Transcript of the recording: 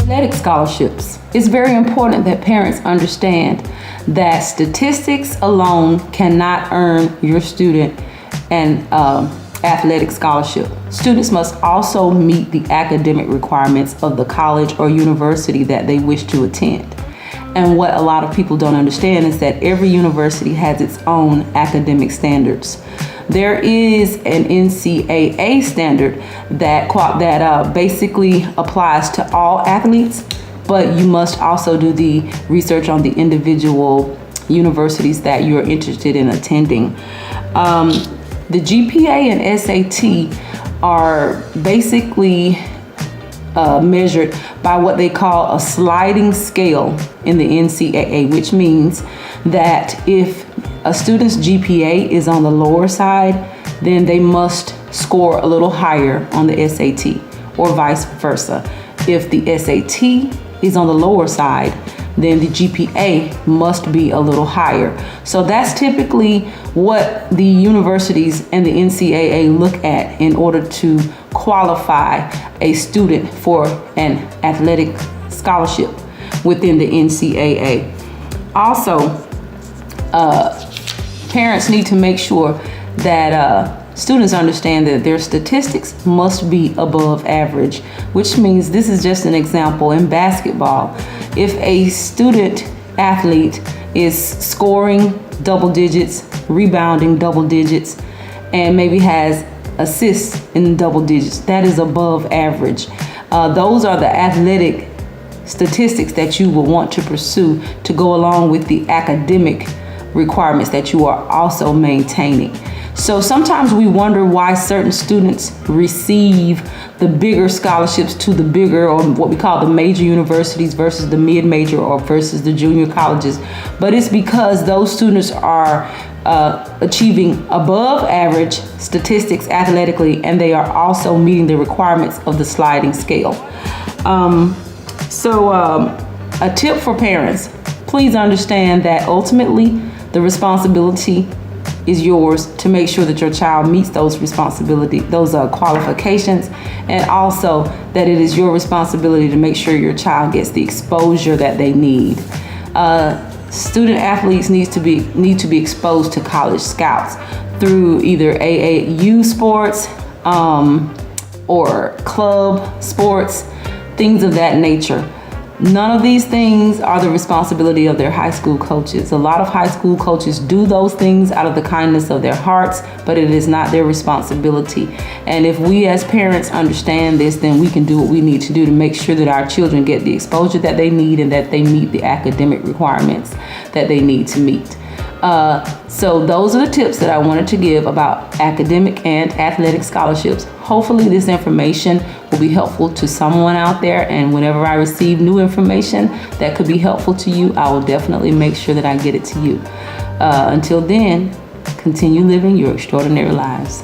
Athletic scholarships. It's very important that parents understand that statistics alone cannot earn your student an athletic scholarship. Students must also meet the academic requirements of the college or university that they wish to attend. And what a lot of people don't understand is that every university has its own academic standards. There is an NCAA standard that basically applies to all athletes, but you must also do the research on the individual universities that you're interested in attending. The GPA and SAT are basically measured by what they call a sliding scale in the NCAA, which means that if a student's GPA is on the lower side, then they must score a little higher on the SAT, or vice versa. If the SAT is on the lower side, then the GPA must be a little higher. So that's typically what the universities and the NCAA look at in order to qualify a student for an athletic scholarship within the NCAA. Also, parents need to make sure that students understand that their statistics must be above average, which means, this is just an example, in basketball, if a student athlete is scoring double digits, rebounding double digits, and maybe has assists in double digits, that is above average. Those are the athletic statistics that you will want to pursue to go along with the academic requirements that you are also maintaining. So sometimes we wonder why certain students receive the bigger scholarships to the bigger, or what we call the major universities versus the mid-major or versus the junior colleges. But it's because those students are achieving above average statistics athletically, and they are also meeting the requirements of the sliding scale. A tip for parents: please understand that ultimately the responsibility is yours to make sure that your child meets those qualifications, and also that it is your responsibility to make sure your child gets the exposure that they need. Student athletes need to be exposed to college scouts through either AAU sports or club sports, things of that nature. None of these things are the responsibility of their high school coaches. A lot of high school coaches do those things out of the kindness of their hearts, but it is not their responsibility. And if we as parents understand this, then we can do what we need to do to make sure that our children get the exposure that they need and that they meet the academic requirements that they need to meet. So those are the tips that I wanted to give about academic and athletic scholarships. Hopefully this information will be helpful to someone out there, and whenever I receive new information that could be helpful to you, I will definitely make sure that I get it to you. Until then, continue living your extraordinary lives.